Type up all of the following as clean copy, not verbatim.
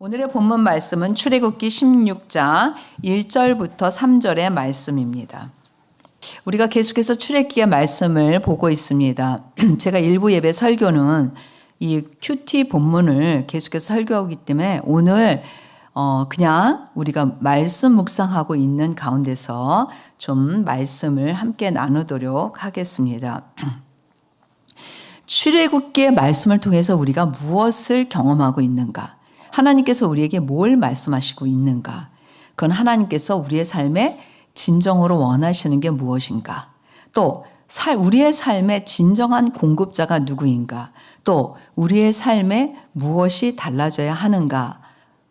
오늘의 본문 말씀은 출애굽기 16장 1절부터 3절의 말씀입니다. 우리가 계속해서 출애굽기의 말씀을 보고 있습니다. 제가 일부 예배 설교는 이 큐티 본문을 계속해서 설교하고 있기 때문에 오늘 그냥 우리가 말씀 묵상하고 있는 가운데서 좀 말씀을 함께 나누도록 하겠습니다. 출애굽기의 말씀을 통해서 우리가 무엇을 경험하고 있는가? 하나님께서 우리에게 뭘 말씀하시고 있는가? 그건 하나님께서 우리의 삶에 진정으로 원하시는 게 무엇인가? 또 우리의 삶의 진정한 공급자가 누구인가? 또 우리의 삶에 무엇이 달라져야 하는가?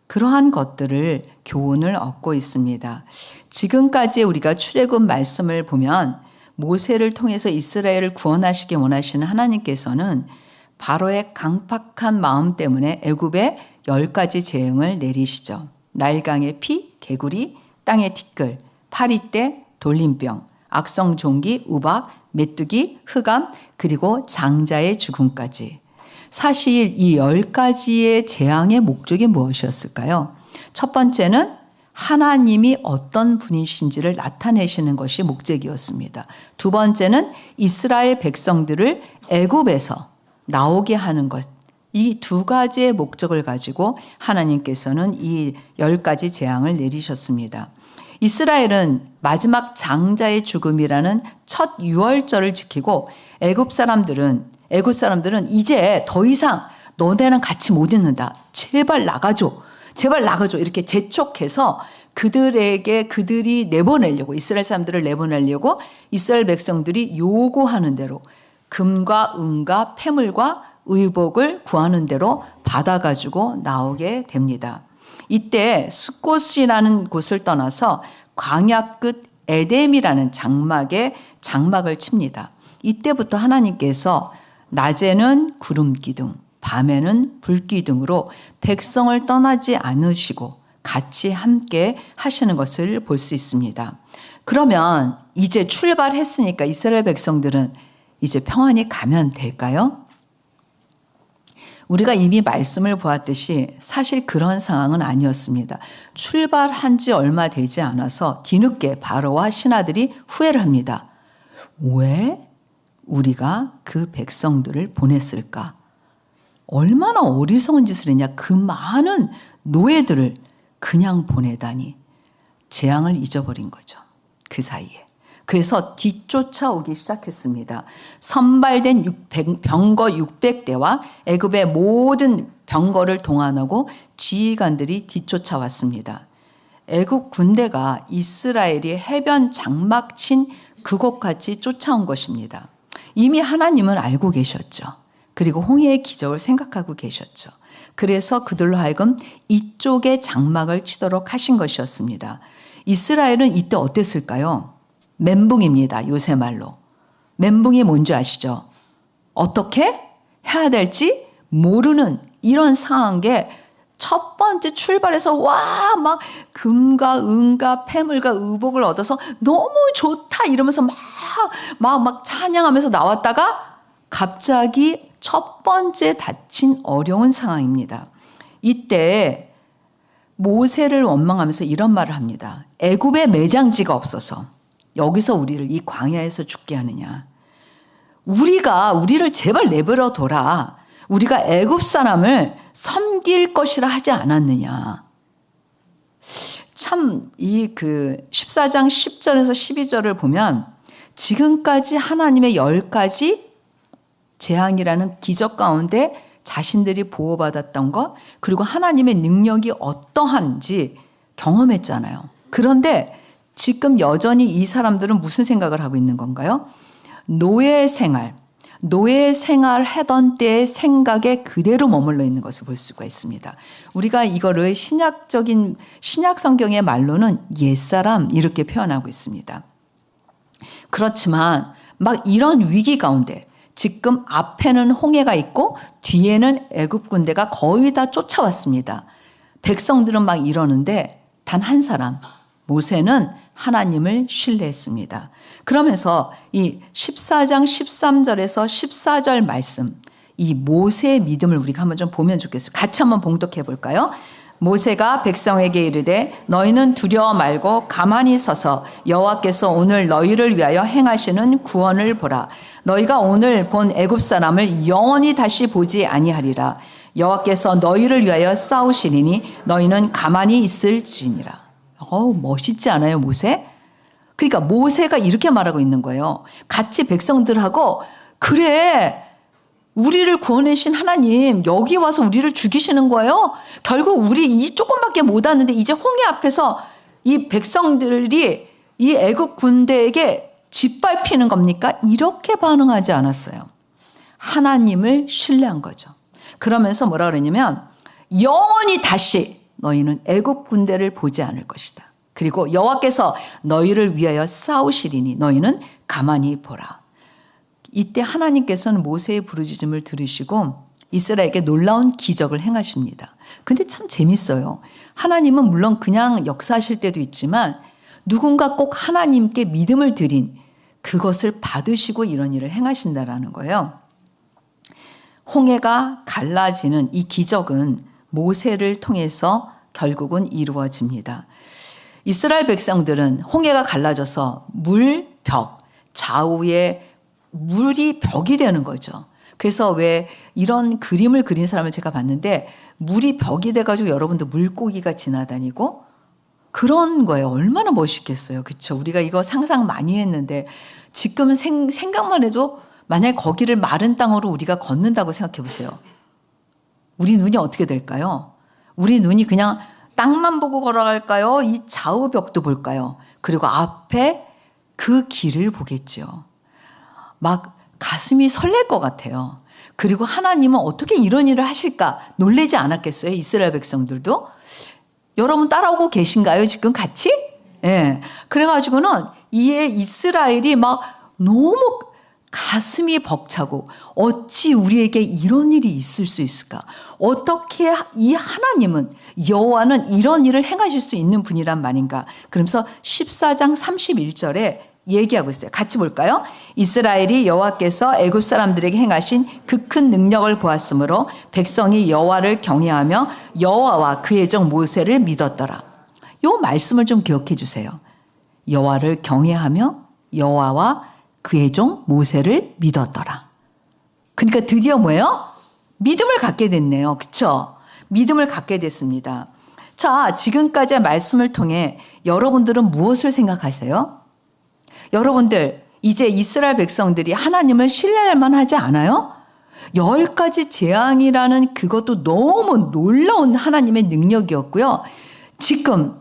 그러한 것들을 교훈을 얻고 있습니다. 지금까지 우리가 출애굽 말씀을 보면 모세를 통해서 이스라엘을 구원하시기 원하시는 하나님께서는 바로의 강팍한 마음 때문에 애굽에 10가지 재앙을 내리시죠. 나일강의 피, 개구리, 땅의 티끌, 파리떼, 돌림병, 악성 종기, 우박, 메뚜기, 흑암, 그리고 장자의 죽음까지. 사실 이 10가지의 재앙의 목적이 무엇이었을까요? 첫 번째는 하나님이 어떤 분이신지를 나타내시는 것이 목적이었습니다. 두 번째는 이스라엘 백성들을 애굽에서 나오게 하는 것. 이 두 가지의 목적을 가지고 하나님께서는 이 10가지 재앙을 내리셨습니다. 이스라엘은 마지막 장자의 죽음이라는 첫 유월절을 지키고 애굽 사람들은 이제 더 이상 너네랑 같이 못 있는다. 제발 나가줘. 제발 나가줘. 이렇게 재촉해서 그들이 내보내려고, 이스라엘 사람들을 내보내려고 이스라엘 백성들이 요구하는 대로 금과 은과 폐물과 의복을 구하는 대로 받아가지고 나오게 됩니다. 이때 숫곳이라는 곳을 떠나서 광야 끝 에뎀이라는 장막을 칩니다. 이때부터 하나님께서 낮에는 구름 기둥, 밤에는 불 기둥으로 백성을 떠나지 않으시고 같이 함께 하시는 것을 볼 수 있습니다. 그러면 이제 출발했으니까 이스라엘 백성들은 이제 평안히 가면 될까요? 우리가 이미 말씀을 보았듯이 사실 그런 상황은 아니었습니다. 출발한 지 얼마 되지 않아서 뒤늦게 바로와 신하들이 후회를 합니다. 왜 우리가 그 백성들을 보냈을까? 얼마나 어리석은 짓을 했냐. 그 많은 노예들을 그냥 보내다니. 재앙을 잊어버린 거죠. 그 사이에. 그래서 뒤쫓아오기 시작했습니다. 선발된 병거 600대와 애굽의 모든 병거를 동원하고 지휘관들이 뒤쫓아왔습니다. 애굽 군대가 이스라엘이 해변 장막 친 그곳까지 쫓아온 것입니다. 이미 하나님은 알고 계셨죠. 그리고 홍해의 기적을 생각하고 계셨죠. 그래서 그들로 하여금 이쪽에 장막을 치도록 하신 것이었습니다. 이스라엘은 이때 어땠을까요? 멘붕입니다. 요새 말로. 멘붕이 뭔지 아시죠? 어떻게 해야 될지 모르는 이런 상황에 첫 번째 출발해서 막 금과 은과 폐물과 의복을 얻어서 너무 좋다 이러면서 막 찬양하면서 나왔다가 갑자기 첫 번째 닥친 어려운 상황입니다. 이때 모세를 원망하면서 이런 말을 합니다. 애굽에 매장지가 없어서 여기서 우리를 이 광야에서 죽게 하느냐. 우리를 제발 내버려 둬라. 우리가 애굽 사람을 섬길 것이라 하지 않았느냐. 참 이 14장 10절에서 12절을 보면 지금까지 하나님의 10가지 재앙이라는 기적 가운데 자신들이 보호받았던 것, 그리고 하나님의 능력이 어떠한지 경험했잖아요. 그런데 지금 여전히 이 사람들은 무슨 생각을 하고 있는 건가요? 노예 생활 하던 때의 생각에 그대로 머물러 있는 것을 볼 수가 있습니다. 우리가 이거를 신약 성경의 말로는 옛사람 이렇게 표현하고 있습니다. 그렇지만 막 이런 위기 가운데 지금 앞에는 홍해가 있고 뒤에는 애굽 군대가 거의 다 쫓아왔습니다. 백성들은 막 이러는데 단 한 사람, 모세는 하나님을 신뢰했습니다. 그러면서 이 14장 13절에서 14절 말씀, 이 모세의 믿음을 우리가 한번 좀 보면 좋겠어요. 같이 한번 봉독해 볼까요? 모세가 백성에게 이르되 너희는 두려워 말고 가만히 서서 여호와께서 오늘 너희를 위하여 행하시는 구원을 보라. 너희가 오늘 본 애굽 사람을 영원히 다시 보지 아니하리라. 여호와께서 너희를 위하여 싸우시리니 너희는 가만히 있을지니라. 멋있지 않아요, 모세? 그러니까 모세가 이렇게 말하고 있는 거예요. 같이 백성들하고 그래, 우리를 구원하신 하나님 여기 와서 우리를 죽이시는 거예요? 결국 우리 이 조금밖에 못 왔는데 이제 홍해 앞에서 이 백성들이 이 애국 군대에게 짓밟히는 겁니까? 이렇게 반응하지 않았어요. 하나님을 신뢰한 거죠. 그러면서 뭐라 그러냐면 영원히 다시 너희는 애국 군대를 보지 않을 것이다. 그리고 여호와께서 너희를 위하여 싸우시리니 너희는 가만히 보라. 이때 하나님께서는 모세의 부르짖음을 들으시고 이스라엘에게 놀라운 기적을 행하십니다. 근데 참 재밌어요. 하나님은 물론 그냥 역사하실 때도 있지만 누군가 꼭 하나님께 믿음을 드린 그것을 받으시고 이런 일을 행하신다라는 거예요. 홍해가 갈라지는 이 기적은 모세를 통해서 결국은 이루어집니다. 이스라엘 백성들은 홍해가 갈라져서 물벽, 좌우에 물이 벽이 되는 거죠. 그래서 왜 이런 그림을 그린 사람을 제가 봤는데 물이 벽이 돼가지고 여러분도 물고기가 지나다니고 그런 거예요. 얼마나 멋있겠어요. 그렇죠? 우리가 이거 상상 많이 했는데 지금 생각만 해도 만약에 거기를 마른 땅으로 우리가 걷는다고 생각해 보세요. 우리 눈이 어떻게 될까요? 우리 눈이 그냥 땅만 보고 걸어갈까요? 이 좌우 벽도 볼까요? 그리고 앞에 그 길을 보겠죠. 막 가슴이 설렐 것 같아요. 그리고 하나님은 어떻게 이런 일을 하실까 놀라지 않았겠어요? 이스라엘 백성들도. 여러분 따라오고 계신가요? 지금 같이? 예. 그래가지고는 이에 이스라엘이 막 너무 가슴이 벅차고 어찌 우리에게 이런 일이 있을 수 있을까? 어떻게 이 하나님은 여호와는 이런 일을 행하실 수 있는 분이란 말인가? 그러면서 14장 31절에 얘기하고 있어요. 같이 볼까요? 이스라엘이 여호와께서 애굽 사람들에게 행하신 그 큰 능력을 보았으므로 백성이 여호와를 경외하며 여호와와 그의 종 모세를 믿었더라. 이 말씀을 좀 기억해 주세요. 여호와를 경외하며 여호와와 그의 종 모세를 믿었더라. 그러니까 드디어 뭐예요? 믿음을 갖게 됐네요. 그렇죠? 믿음을 갖게 됐습니다. 자, 지금까지의 말씀을 통해 여러분들은 무엇을 생각하세요? 여러분들 이제 이스라엘 백성들이 하나님을 신뢰할 만하지 않아요? 10가지 재앙이라는 그것도 너무 놀라운 하나님의 능력이었고요. 지금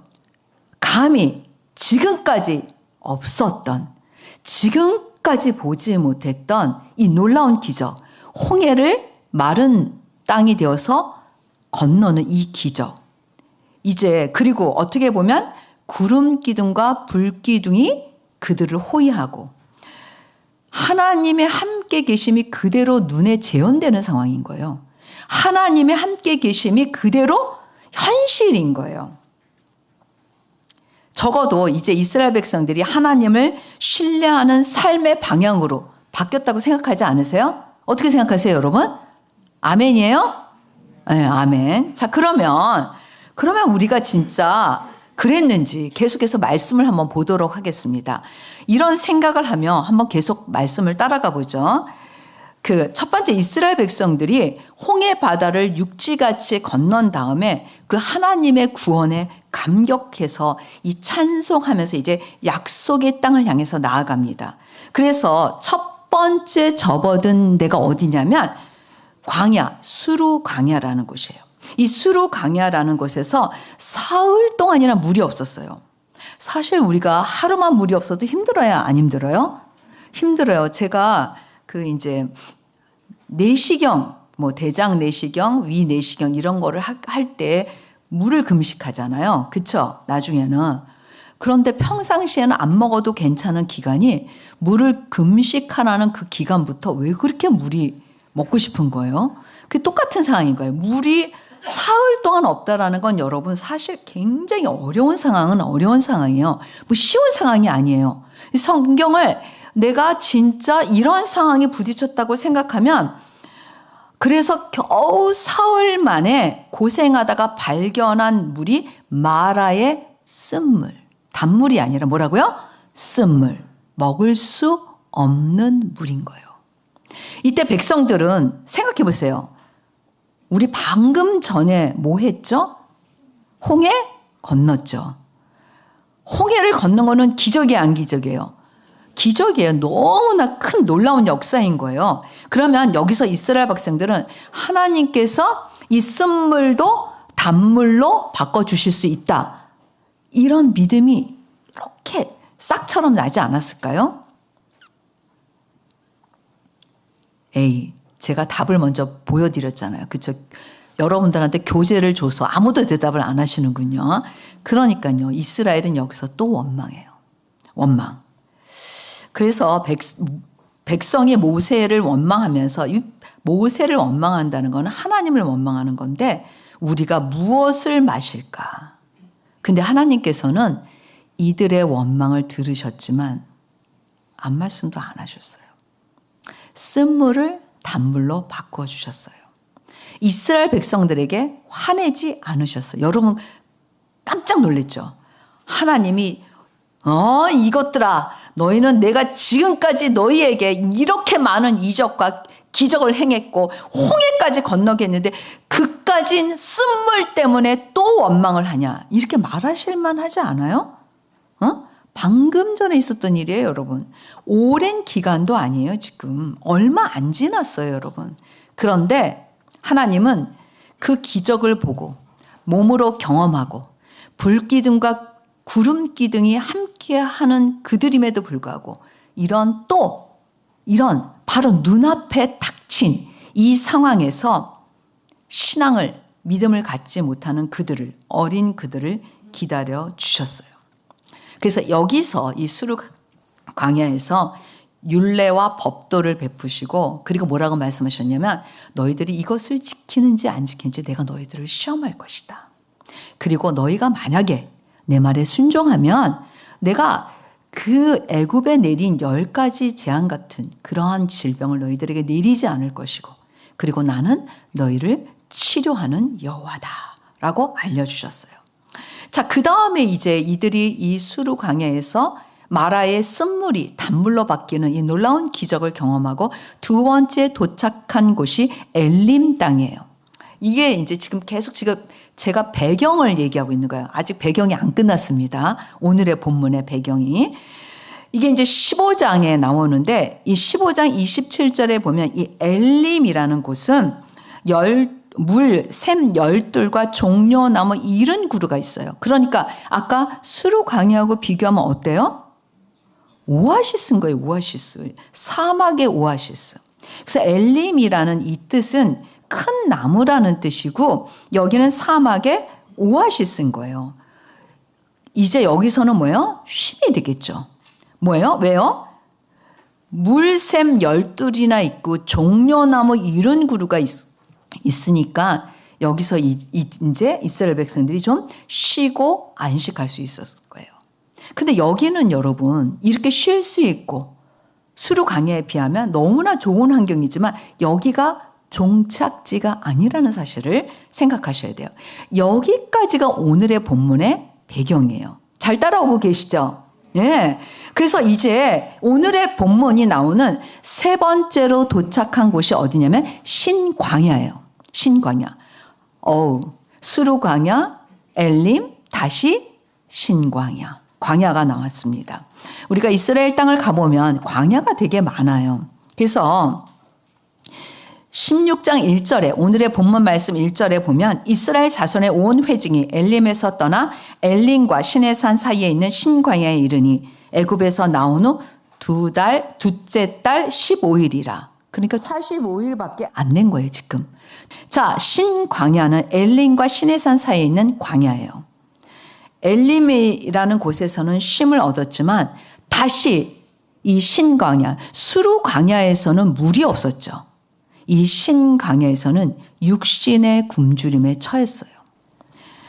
감히 지금까지 없었던 지금까지 보지 못했던 이 놀라운 기적, 홍해를 마른 땅이 되어서 건너는 이 기적. 이제 그리고 어떻게 보면 구름 기둥과 불 기둥이 그들을 호위하고 하나님의 함께 계심이 그대로 눈에 재현되는 상황인 거예요. 하나님의 함께 계심이 그대로 현실인 거예요. 적어도 이제 이스라엘 백성들이 하나님을 신뢰하는 삶의 방향으로 바뀌었다고 생각하지 않으세요? 어떻게 생각하세요, 여러분? 아멘이에요? 네, 아멘. 자, 그러면 우리가 진짜 그랬는지 계속해서 말씀을 한번 보도록 하겠습니다. 이런 생각을 하며 한번 계속 말씀을 따라가 보죠. 그 첫 번째 이스라엘 백성들이 홍해 바다를 육지같이 건넌 다음에 그 하나님의 구원에 감격해서 이 찬송하면서 이제 약속의 땅을 향해서 나아갑니다. 그래서 첫 번째 접어든 데가 어디냐면 광야, 수루 광야라는 곳이에요. 이 수루 광야라는 곳에서 사흘 동안이나 물이 없었어요. 사실 우리가 하루만 물이 없어도 힘들어요, 안 힘들어요? 힘들어요. 제가 그 이제 내시경, 뭐 대장 내시경, 위 내시경 이런 거를 할 때 물을 금식하잖아요. 그렇죠? 나중에는. 그런데 평상시에는 안 먹어도 괜찮은 기간이 물을 금식하라는 그 기간부터 왜 그렇게 물이 먹고 싶은 거예요? 그 똑같은 상황인 거예요. 물이 사흘 동안 없다라는 건 여러분 사실 굉장히 어려운 상황은 어려운 상황이에요. 뭐 쉬운 상황이 아니에요. 성경을 내가 진짜 이런 상황에 부딪혔다고 생각하면 그래서 겨우 사흘 만에 고생하다가 발견한 물이 마라의 쓴물. 단물이 아니라 뭐라고요? 쓴물. 먹을 수 없는 물인 거예요. 이때 백성들은 생각해 보세요. 우리 방금 전에 뭐 했죠? 홍해 건넜죠. 홍해를 건넌 거는 기적이 안 기적이에요. 기적이에요. 너무나 큰 놀라운 역사인 거예요. 그러면 여기서 이스라엘 백성들은 하나님께서 이 쓴물도 단물로 바꿔주실 수 있다. 이런 믿음이 이렇게 싹처럼 나지 않았을까요? 제가 답을 먼저 보여드렸잖아요. 그쵸? 여러분들한테 교재를 줘서 아무도 대답을 안 하시는군요. 그러니까요. 이스라엘은 여기서 또 원망해요. 원망. 그래서 백성이 모세를 원망하면서 모세를 원망한다는 건 하나님을 원망하는 건데 우리가 무엇을 마실까? 근데 하나님께서는 이들의 원망을 들으셨지만 아무 말씀도 안 하셨어요. 쓴물을 단물로 바꿔주셨어요. 이스라엘 백성들에게 화내지 않으셨어요. 여러분 깜짝 놀랐죠? 하나님이 이것들아 너희는 내가 지금까지 너희에게 이렇게 많은 이적과 기적을 행했고 홍해까지 건너게 했는데 그까진 쓴물 때문에 또 원망을 하냐 이렇게 말하실 만하지 않아요? 방금 전에 있었던 일이에요, 여러분. 오랜 기간도 아니에요, 지금. 얼마 안 지났어요, 여러분. 그런데 하나님은 그 기적을 보고 몸으로 경험하고 불기둥과 구름기둥이 함께하는 그들임에도 불구하고 이런 바로 눈앞에 닥친 이 상황에서 신앙을 믿음을 갖지 못하는 어린 그들을 기다려 주셨어요. 그래서 여기서 이 수르 광야에서 율례와 법도를 베푸시고 그리고 뭐라고 말씀하셨냐면 너희들이 이것을 지키는지 안 지키는지 내가 너희들을 시험할 것이다. 그리고 너희가 만약에 내 말에 순종하면 내가 그 애굽에 내린 10가지 재앙 같은 그러한 질병을 너희들에게 내리지 않을 것이고 그리고 나는 너희를 치료하는 여호와다라고 알려주셨어요. 자, 그 다음에 이제 이들이 이 수르 광야에서 마라의 쓴물이 단물로 바뀌는 이 놀라운 기적을 경험하고 두 번째 도착한 곳이 엘림 땅이에요. 이게 이제 지금 계속 제가 배경을 얘기하고 있는 거예요. 아직 배경이 안 끝났습니다. 오늘의 본문의 배경이. 이게 이제 15장에 나오는데 이 15장 27절에 보면 이 엘림이라는 곳은 샘 열둘과 종려나무 70그루가 있어요. 그러니까 아까 수르 광야하고 비교하면 어때요? 오아시스인 거예요. 오아시스. 사막의 오아시스. 그래서 엘림이라는 이 뜻은 큰 나무라는 뜻이고 여기는 사막의 오아시스인 거예요. 이제 여기서는 뭐예요? 쉼이 되겠죠. 뭐예요? 왜요? 물샘 열둘이나 있고 종려나무 70그루가 있으니까 여기서 이제 이스라엘 백성들이 좀 쉬고 안식할 수 있었을 거예요. 근데 여기는 여러분 이렇게 쉴 수 있고 수르 광야에 비하면 너무나 좋은 환경이지만 여기가 종착지가 아니라는 사실을 생각하셔야 돼요. 여기까지가 오늘의 본문의 배경이에요. 잘 따라오고 계시죠? 네. 그래서 이제 오늘의 본문이 나오는 세 번째로 도착한 곳이 어디냐면 신광야예요. 신광야. 수르 광야, 엘림, 다시 신광야. 광야가 나왔습니다. 우리가 이스라엘 땅을 가보면 광야가 되게 많아요. 그래서 16장 1절에 오늘의 본문 말씀 1절에 보면 이스라엘 자손의 온 회중이 엘림에서 떠나 엘림과 시내산 사이에 있는 신광야에 이르니 애굽에서 나온 후 둘째 달 15일이라. 그러니까 45일밖에 안 된 거예요, 지금. 자, 신광야는 엘림과 시내산 사이에 있는 광야예요. 엘림이라는 곳에서는 쉼을 얻었지만 다시 이 신광야, 수르 광야에서는 물이 없었죠. 이 신광야에서는 육신의 굶주림에 처했어요.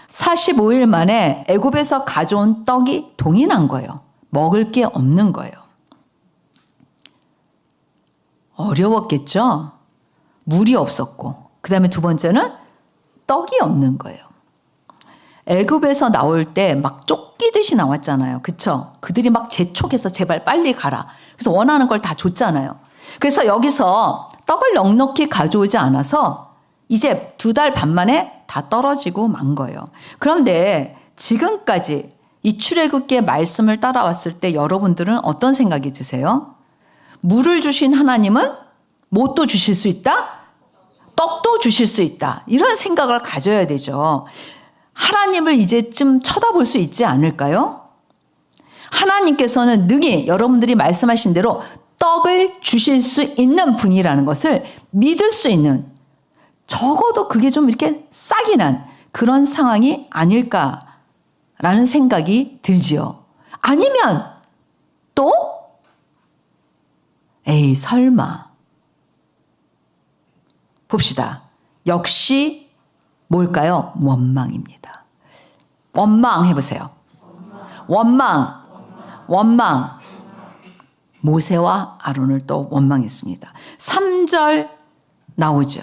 45일 만에 애굽에서 가져온 떡이 동이 난 거예요. 먹을 게 없는 거예요. 어려웠겠죠? 물이 없었고, 그 다음에 두 번째는 떡이 없는 거예요. 애굽에서 나올 때 막 쫓기듯이 나왔잖아요. 그쵸? 그들이 막 재촉해서 제발 빨리 가라. 그래서 원하는 걸 다 줬잖아요. 그래서 여기서 떡을 넉넉히 가져오지 않아서 이제 2달 반 만에 다 떨어지고 만 거예요. 그런데 지금까지 이 출애굽기의 말씀을 따라왔을 때 여러분들은 어떤 생각이 드세요? 물을 주신 하나님은 뭣도 주실 수 있다? 떡도 주실 수 있다. 이런 생각을 가져야 되죠. 하나님을 이제쯤 쳐다볼 수 있지 않을까요? 하나님께서는 능히 여러분들이 말씀하신 대로 떡을 주실 수 있는 분이라는 것을 믿을 수 있는, 적어도 그게 좀 이렇게 싹이 난 그런 상황이 아닐까라는 생각이 들지요. 아니면 또 에이 설마. 봅시다. 역시 뭘까요? 원망입니다. 원망 해보세요. 원망. 모세와 아론을 또 원망했습니다. 3절 나오죠.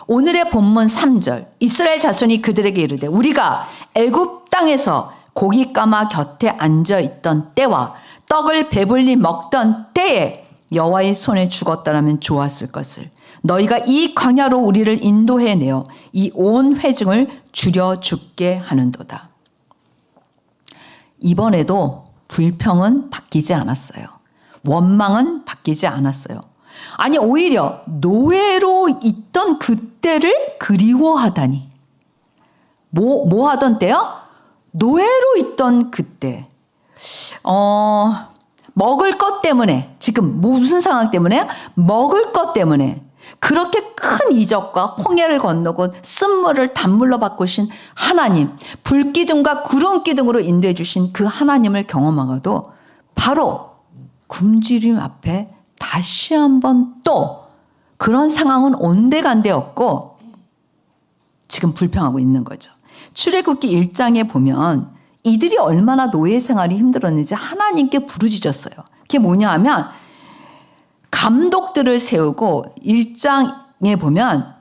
오늘의 본문 3절. 이스라엘 자손이 그들에게 이르되 우리가 애굽 땅에서 고기 까마 곁에 앉아 있던 때와 떡을 배불리 먹던 때에 여호와의 손에 죽었더라면 좋았을 것을. 너희가 이 광야로 우리를 인도해내어 이 온 회중을 줄여 죽게 하는도다. 이번에도 불평은 바뀌지 않았어요. 원망은 바뀌지 않았어요. 아니 오히려 노예로 있던 그때를 그리워하다니. 뭐 하던 때요? 노예로 있던 그때. 먹을 것 때문에, 지금 무슨 상황 때문에? 먹을 것 때문에 그렇게 큰 이적과 홍해를 건너고 쓴물을 단물로 바꾸신 하나님, 불기둥과 구름기둥으로 인도해 주신 그 하나님을 경험하고도 바로 굶주림 앞에 다시 한번 또 그런 상황은 온데간데 없고 지금 불평하고 있는 거죠. 출애굽기 1장에 보면 이들이 얼마나 노예 생활이 힘들었는지 하나님께 부르짖었어요. 그게 뭐냐 하면 감독들을 세우고 1장에 보면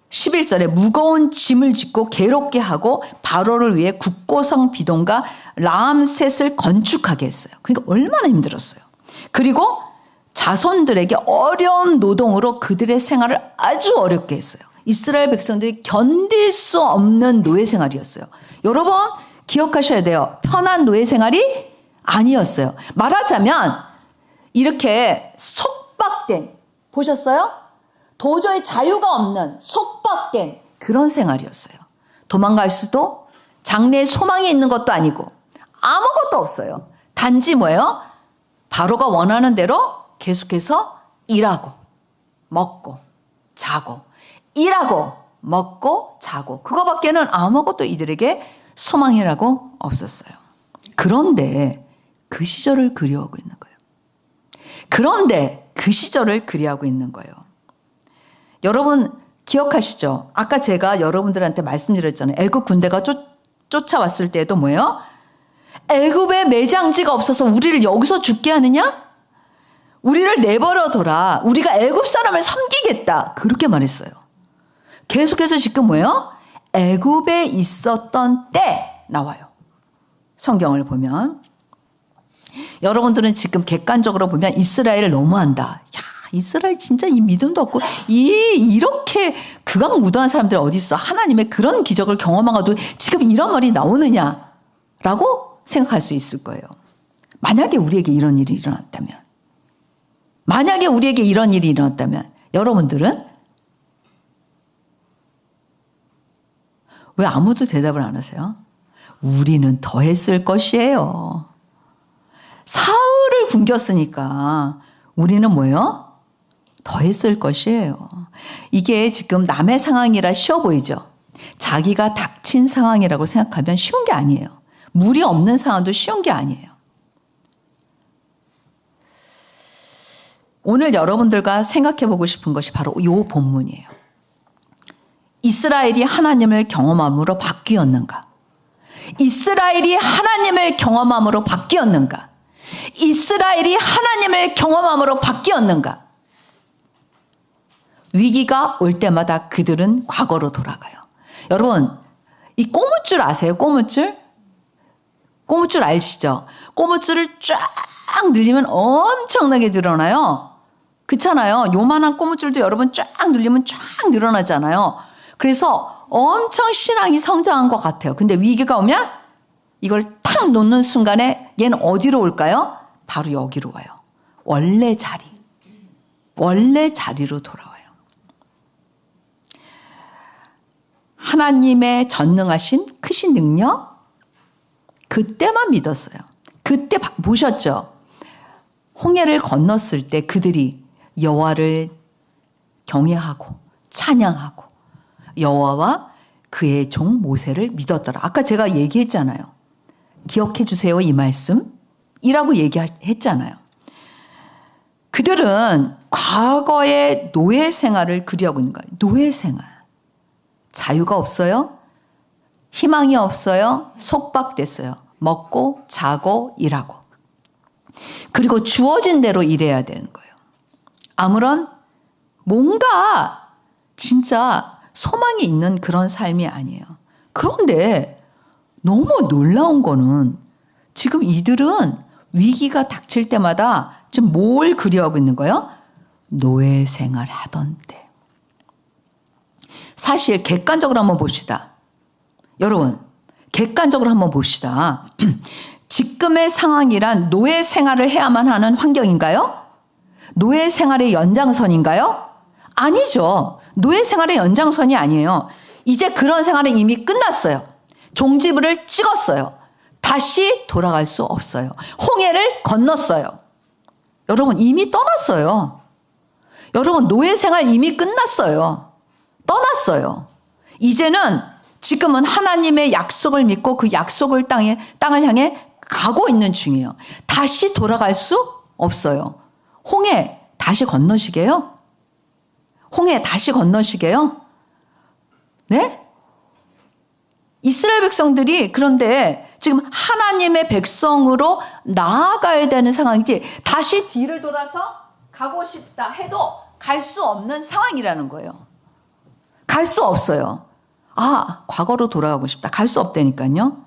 11절에 무거운 짐을 짓고 괴롭게 하고 바로를 위해 국고성 비동과 라암셋을 건축하게 했어요. 그러니까 얼마나 힘들었어요. 그리고 자손들에게 어려운 노동으로 그들의 생활을 아주 어렵게 했어요. 이스라엘 백성들이 견딜 수 없는 노예 생활이었어요. 여러분 기억하셔야 돼요. 편한 노예 생활이 아니었어요. 말하자면 이렇게 속박된, 보셨어요? 도저히 자유가 없는 속박된 그런 생활이었어요. 도망갈 수도, 장래에 소망이 있는 것도 아니고 아무것도 없어요. 단지 뭐예요? 바로가 원하는 대로 계속해서 일하고 먹고 자고, 일하고 먹고 자고, 그거밖에는 아무것도 이들에게 소망이라고 없었어요. 그런데 그 시절을 그리워하고 있는 거예요. 그런데 그 시절을 그리워하고 있는 거예요. 여러분 기억하시죠? 아까 제가 여러분들한테 말씀드렸잖아요. 애굽 군대가 쫓아왔을 때도 뭐예요? 애굽에 매장지가 없어서 우리를 여기서 죽게 하느냐? 우리를 내버려둬라. 우리가 애굽 사람을 섬기겠다. 그렇게 말했어요. 계속해서 지금 뭐예요? 애굽에 있었던 때 나와요. 성경을 보면. 여러분들은 지금 객관적으로 보면 이스라엘을 너무한다. 야, 이스라엘 진짜 이 믿음도 없고 이렇게 극악무도한 사람들 어디 있어? 하나님의 그런 기적을 경험하고도 지금 이런 말이 나오느냐라고 생각할 수 있을 거예요. 만약에 우리에게 이런 일이 일어났다면, 여러분들은 왜 아무도 대답을 안 하세요? 우리는 더 했을 것이에요. 사울을 굶겼으니까 우리는 뭐예요? 더 했을 것이에요. 이게 지금 남의 상황이라 쉬워 보이죠? 자기가 닥친 상황이라고 생각하면 쉬운 게 아니에요. 물이 없는 상황도 쉬운 게 아니에요. 오늘 여러분들과 생각해 보고 싶은 것이 바로 이 본문이에요. 이스라엘이 하나님을 경험함으로 바뀌었는가? 이스라엘이 하나님을 경험함으로 바뀌었는가? 이스라엘이 하나님을 경험함으로 바뀌었는가? 위기가 올 때마다 그들은 과거로 돌아가요. 여러분, 이 꼬무줄 아세요? 꼬무줄? 꼬무줄 아시죠? 꼬무줄을 쫙 늘리면 엄청나게 늘어나요. 그렇잖아요. 요만한 꼬무줄도 여러분 쫙 늘리면 쫙 늘어나잖아요. 그래서 엄청 신앙이 성장한 것 같아요. 근데 위기가 오면 이걸 탁 놓는 순간에 얘는 어디로 올까요? 바로 여기로 와요. 원래 자리로 돌아와요. 하나님의 전능하신 크신 능력, 그때만 믿었어요. 그때 보셨죠? 홍해를 건넜을 때 그들이 여호와를 경외하고 찬양하고 여호와와 그의 종 모세를 믿었더라. 아까 제가 얘기했잖아요. 기억해 주세요, 이 말씀이라고 얘기했잖아요. 그들은 과거의 노예 생활을 그리하고 있는 거예요. 노예 생활. 자유가 없어요. 희망이 없어요. 속박됐어요. 먹고 자고 일하고. 그리고 주어진 대로 일해야 되는 거예요. 아무런 뭔가 진짜 소망이 있는 그런 삶이 아니에요. 그런데 너무 놀라운 거는 지금 이들은 위기가 닥칠 때마다 지금 뭘 그리하고 있는 거예요? 노예 생활 하던 때. 사실 객관적으로 한번 봅시다. 여러분, 객관적으로 한번 봅시다. 지금의 상황이란 노예 생활을 해야만 하는 환경인가요? 노예 생활의 연장선인가요? 아니죠. 노예 생활의 연장선이 아니에요. 이제 그런 생활은 이미 끝났어요. 종지부를 찍었어요. 다시 돌아갈 수 없어요. 홍해를 건넜어요. 여러분, 이미 떠났어요. 여러분, 노예 생활 이미 끝났어요. 떠났어요. 이제는 지금은 하나님의 약속을 믿고 그 약속을 땅을 향해 가고 있는 중이에요. 다시 돌아갈 수 없어요. 홍해 다시 건너시게요? 홍해 다시 건너시게요? 네? 이스라엘 백성들이 그런데 지금 하나님의 백성으로 나아가야 되는 상황이지 다시 뒤를 돌아서 가고 싶다 해도 갈 수 없는 상황이라는 거예요. 갈 수 없어요. 아, 과거로 돌아가고 싶다. 갈 수 없다니까요.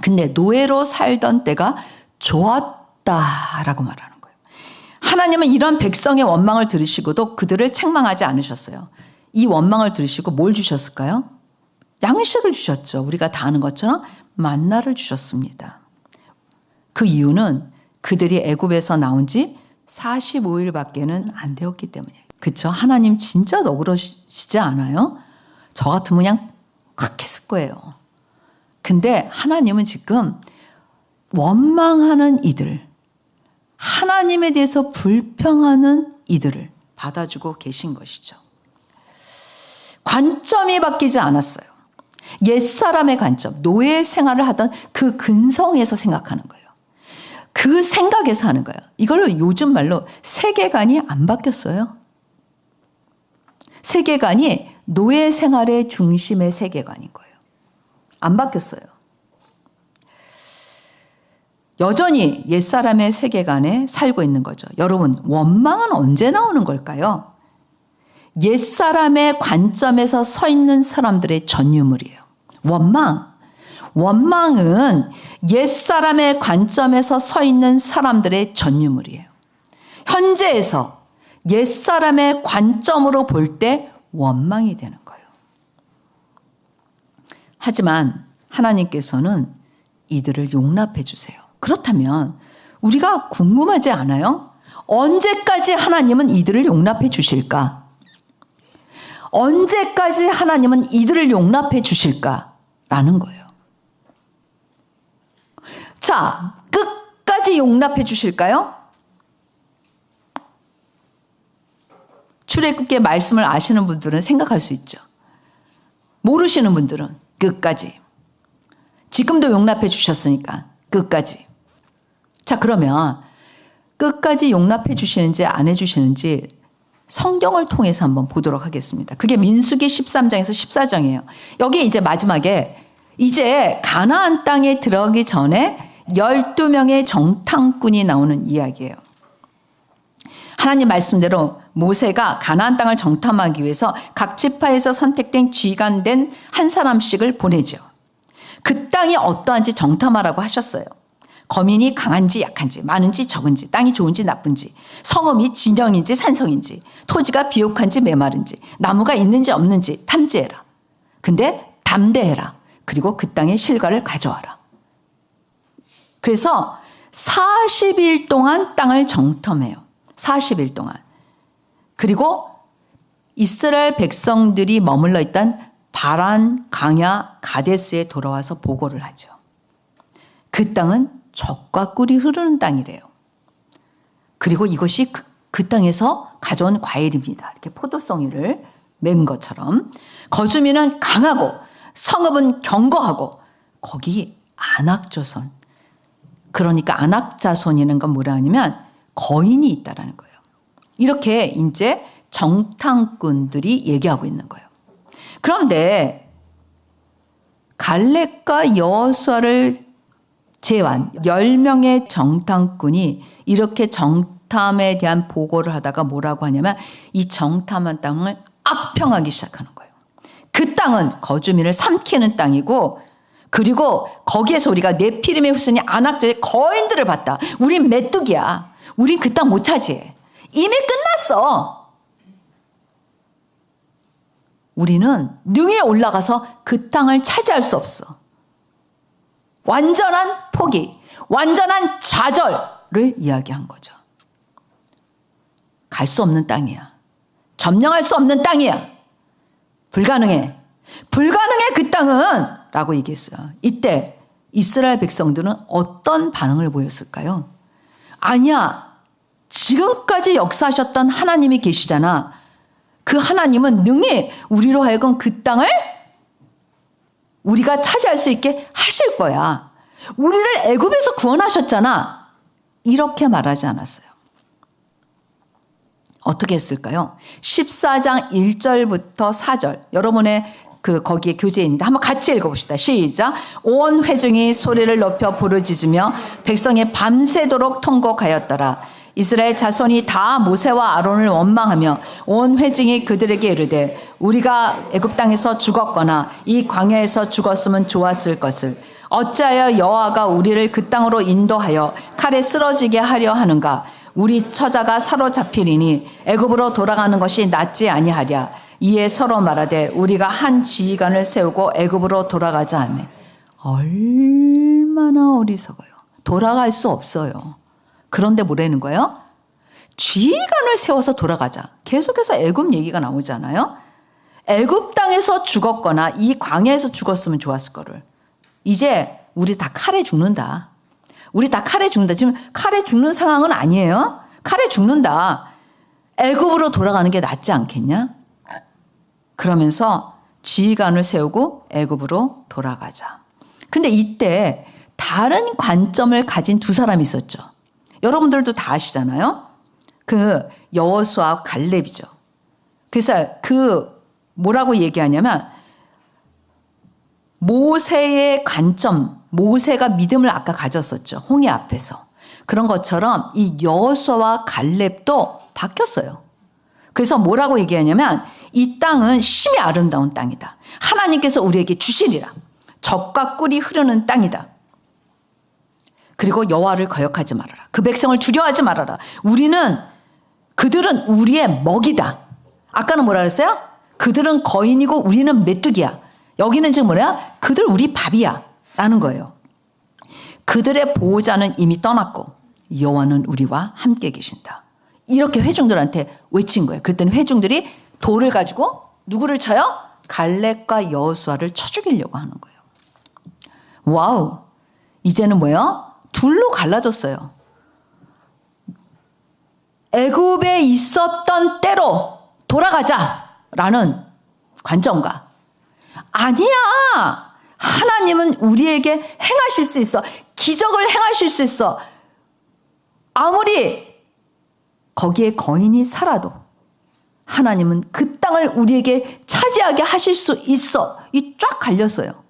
근데 노예로 살던 때가 좋았다라고 말하는 거예요. 하나님은 이런 백성의 원망을 들으시고도 그들을 책망하지 않으셨어요. 이 원망을 들으시고 뭘 주셨을까요? 양식을 주셨죠. 우리가 다 아는 것처럼 만나를 주셨습니다. 그 이유는 그들이 애굽에서 나온 지 45일밖에는 안 되었기 때문이에요. 그렇죠? 하나님 진짜 너그러시지 않아요? 저 같으면 그냥 확 했을 거예요. 근데 하나님은 지금 원망하는 이들, 하나님에 대해서 불평하는 이들을 받아주고 계신 것이죠. 관점이 바뀌지 않았어요. 옛사람의 관점, 노예 생활을 하던 그 근성에서 생각하는 거예요. 그 생각에서 하는 거예요. 이걸로 요즘 말로 세계관이 안 바뀌었어요. 세계관이 노예 생활의 중심의 세계관인 거예요. 안 바뀌었어요. 여전히 옛사람의 세계관에 살고 있는 거죠. 여러분, 원망은 언제 나오는 걸까요? 옛사람의 관점에서 서 있는 사람들의 전유물이에요. 원망은 옛사람의 관점에서 서 있는 사람들의 전유물이에요. 현재에서 옛사람의 관점으로 볼 때 원망이 되는 거예요. 하지만 하나님께서는 이들을 용납해 주세요. 그렇다면 우리가 궁금하지 않아요? 언제까지 하나님은 이들을 용납해 주실까? 언제까지 하나님은 이들을 용납해 주실까라는 거예요. 자, 끝까지 용납해 주실까요? 출애굽기의 말씀을 아시는 분들은 생각할 수 있죠. 모르시는 분들은 끝까지. 지금도 용납해 주셨으니까 끝까지. 자, 그러면 끝까지 용납해 주시는지 안 해 주시는지 성경을 통해서 한번 보도록 하겠습니다. 그게 민수기 13장에서 14장이에요. 여기 이제 마지막에 이제 가나안 땅에 들어가기 전에 12명의 정탐꾼이 나오는 이야기예요. 하나님 말씀대로 모세가 가나안 땅을 정탐하기 위해서 각 지파에서 선택된 쥐간된 한 사람씩을 보내죠. 그 땅이 어떠한지 정탐하라고 하셨어요. 거민이 강한지 약한지, 많은지 적은지, 땅이 좋은지 나쁜지, 성읍이 진영인지 산성인지, 토지가 비옥한지 메마른지, 나무가 있는지 없는지 탐지해라. 근데 담대해라. 그리고 그 땅의 실과를 가져와라. 그래서 40일 동안 땅을 정탐해요. 40일 동안. 그리고 이스라엘 백성들이 머물러 있던 바란, 강야, 가데스에 돌아와서 보고를 하죠. 그 땅은 젖과 꿀이 흐르는 땅이래요. 그리고 이것이 그 땅에서 가져온 과일입니다. 이렇게 포도송이를 맨 것처럼. 거주민은 강하고 성읍은 견고하고 거기 안악조선. 그러니까 안악자손이라는 건 뭐라 하냐면 거인이 있다라는 거예요. 이렇게 이제 정탐꾼들이 얘기하고 있는 거예요. 그런데 갈렙과 여호수아를 제외한 10명의 정탐꾼이 이렇게 정탐에 대한 보고를 하다가 뭐라고 하냐면 이 정탐한 땅을 악평하기 시작하는 거예요. 그 땅은 거주민을 삼키는 땅이고 그리고 거기에서 우리가 네피림의 후손이 안악자의 거인들을 봤다. 우린 메뚜기야. 우린 그 땅 못 차지해. 이미 끝났어. 우리는 능히 올라가서 그 땅을 차지할 수 없어. 완전한 포기, 완전한 좌절을 이야기한 거죠. 갈 수 없는 땅이야. 점령할 수 없는 땅이야. 불가능해. 불가능해 그 땅은 라고 얘기했어요. 이때 이스라엘 백성들은 어떤 반응을 보였을까요? 아니야. 지금까지 역사하셨던 하나님이 계시잖아. 그 하나님은 능히 우리로 하여금 그 땅을 우리가 차지할 수 있게 하실 거야. 우리를 애굽에서 구원하셨잖아. 이렇게 말하지 않았어요. 어떻게 했을까요? 14장 1절부터 4절. 여러분의 거기에 교재인데 한번 같이 읽어봅시다. 시작. 온 회중이 소리를 높여 부르짖으며 백성이 밤새도록 통곡하였더라. 이스라엘 자손이 다 모세와 아론을 원망하며 온 회중이 그들에게 이르되 우리가 애굽 땅에서 죽었거나 이 광야에서 죽었으면 좋았을 것을 어찌하여 여호와가 우리를 그 땅으로 인도하여 칼에 쓰러지게 하려 하는가. 우리 처자가 사로잡히리니 애굽으로 돌아가는 것이 낫지 아니하랴. 이에 서로 말하되 우리가 한 지휘관을 세우고 애굽으로 돌아가자 하며. 얼마나 어리석어요. 돌아갈 수 없어요. 그런데 뭐라는 거예요? 지휘관을 세워서 돌아가자. 계속해서 애굽 얘기가 나오잖아요. 애굽 땅에서 죽었거나 이 광야에서 죽었으면 좋았을 거를. 이제 우리 다 칼에 죽는다. 우리 다 칼에 죽는다. 지금 칼에 죽는 상황은 아니에요. 칼에 죽는다. 애굽으로 돌아가는 게 낫지 않겠냐? 그러면서 지휘관을 세우고 애굽으로 돌아가자. 근데 이때 다른 관점을 가진 두 사람이 있었죠. 여러분들도 다 아시잖아요. 그 여호수아 갈렙이죠. 그래서 뭐라고 얘기하냐면 모세의 관점, 모세가 믿음을 아까 가졌었죠. 홍해 앞에서. 그런 것처럼 이 여호수아와 갈렙도 바뀌었어요. 그래서 뭐라고 얘기하냐면 이 땅은 심히 아름다운 땅이다. 하나님께서 우리에게 주시리라. 젖과 꿀이 흐르는 땅이다. 그리고 여호와를 거역하지 말아라. 그 백성을 두려워하지 말아라. 그들은 우리의 먹이다. 아까는 뭐라 그랬어요? 그들은 거인이고 우리는 메뚜기야. 여기는 지금 뭐야? 그들 우리 밥이야. 라는 거예요. 그들의 보호자는 이미 떠났고 여호와는 우리와 함께 계신다. 이렇게 회중들한테 외친 거예요. 그랬더니 회중들이 돌을 가지고 누구를 쳐요? 갈렙과 여호수아를 쳐 죽이려고 하는 거예요. 와우. 이제는 뭐예요? 둘로 갈라졌어요. 애굽에 있었던 때로 돌아가자라는 관점과 아니야. 하나님은 우리에게 행하실 수 있어. 기적을 행하실 수 있어. 아무리 거기에 거인이 살아도 하나님은 그 땅을 우리에게 차지하게 하실 수 있어. 이 쫙 갈렸어요.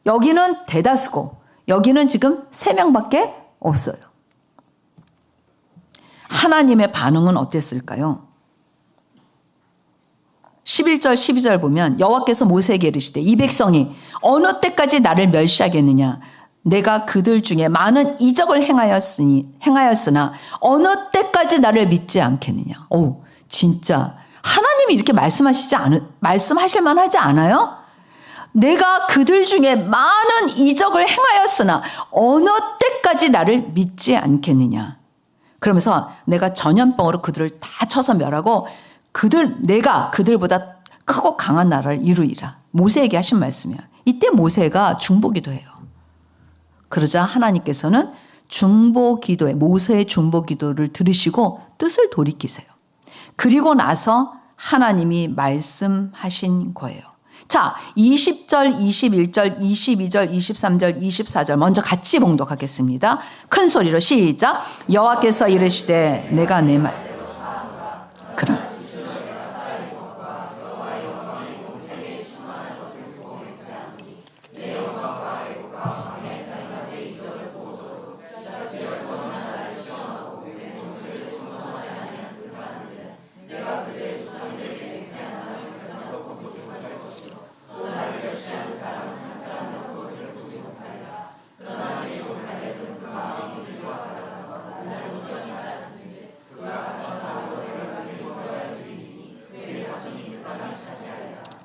여기는 대다수고 여기는 지금 3명밖에 없어요. 하나님의 반응은 어땠을까요? 11절 12절 보면 여호와께서 모세에게 이르시되 이 백성이 어느 때까지 나를 멸시하겠느냐 내가 그들 중에 많은 이적을 행하였으나 어느 때까지 나를 믿지 않겠느냐. 오, 진짜 하나님이 이렇게 말씀하실 만하지 않아요? 내가 그들 중에 많은 이적을 행하였으나 어느 때까지 나를 믿지 않겠느냐. 그러면서 내가 전염병으로 그들을 다 쳐서 멸하고 내가 그들보다 크고 강한 나라를 이루리라. 모세에게 하신 말씀이야. 이때 모세가 중보기도해요. 그러자 하나님께서는 모세의 중보기도를 들으시고 뜻을 돌이키세요. 그리고 나서 하나님이 말씀하신 거예요. 자, 20절, 21절, 22절, 23절, 24절 먼저 같이 봉독하겠습니다. 큰 소리로 시작. 여호와께서 이르시되 내가 내 말 그럼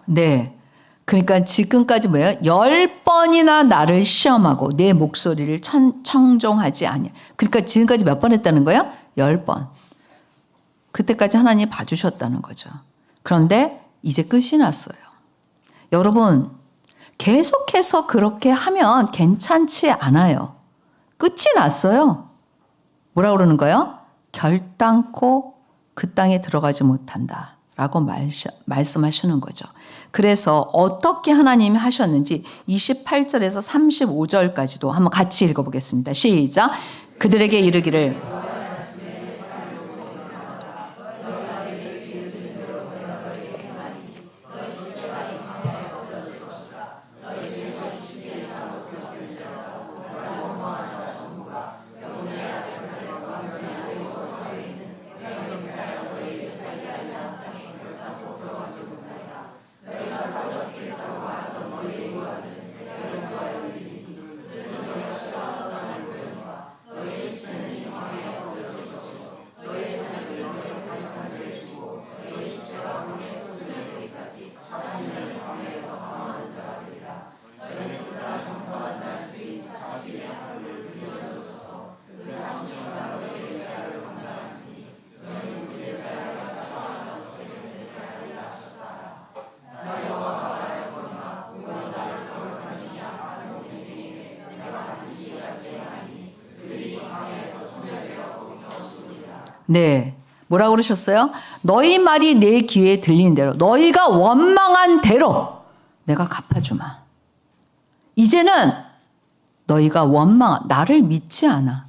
네. 그러니까 지금까지 뭐예요? 10번이나 나를 시험하고 내 목소리를 청종하지 아니야. 그러니까 지금까지 몇 번 했다는 거예요? 10번. 그때까지 하나님이 봐주셨다는 거죠. 그런데 이제 끝이 났어요. 여러분, 계속해서 그렇게 하면 괜찮지 않아요. 끝이 났어요. 뭐라 그러는 거예요? 결단코 그 땅에 들어가지 못한다. 라고 말씀하시는 거죠. 그래서 어떻게 하나님이 하셨는지 28절에서 35절까지도 한번 같이 읽어보겠습니다. 시작. 그들에게 이르기를 네. 뭐라고 그러셨어요? 너희 말이 내 귀에 들리는 대로 너희가 원망한 대로 내가 갚아주마. 이제는 너희가 나를 믿지 않아.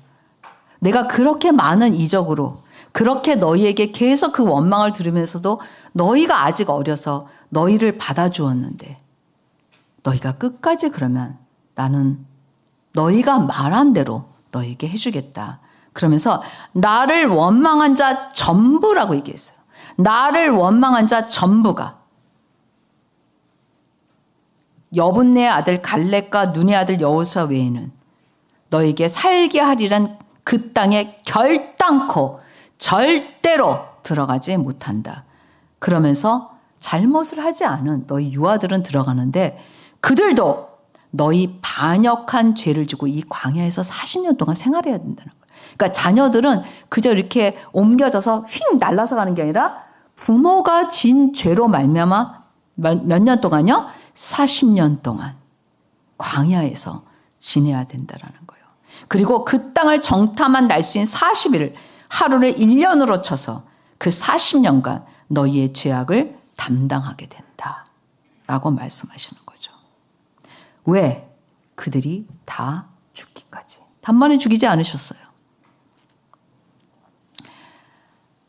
내가 그렇게 많은 이적으로 그렇게 너희에게 계속 그 원망을 들으면서도 너희가 아직 어려서 너희를 받아주었는데 너희가 끝까지 그러면 나는 너희가 말한 대로 너희에게 해주겠다. 그러면서 나를 원망한 자 전부라고 얘기했어요. 나를 원망한 자 전부가 여분네 아들 갈렙과 눈의 아들 여호수아 외에는 너에게 살게 하리란 그 땅에 결단코 절대로 들어가지 못한다. 그러면서 잘못을 하지 않은 너희 유아들은 들어가는데 그들도 너희 반역한 죄를 지고 이 광야에서 40년 동안 생활해야 된다는 거예요. 그러니까 자녀들은 그저 이렇게 옮겨져서 휙 날아서 가는 게 아니라 부모가 진 죄로 말미암아 몇 년 동안요? 40년 동안 광야에서 지내야 된다라는 거예요. 그리고 그 땅을 정탐한 날수인 40일을 하루를 1년으로 쳐서 그 40년간 너희의 죄악을 담당하게 된다라고 말씀하시는 거죠. 왜? 그들이 다 죽기까지. 단번에 죽이지 않으셨어요.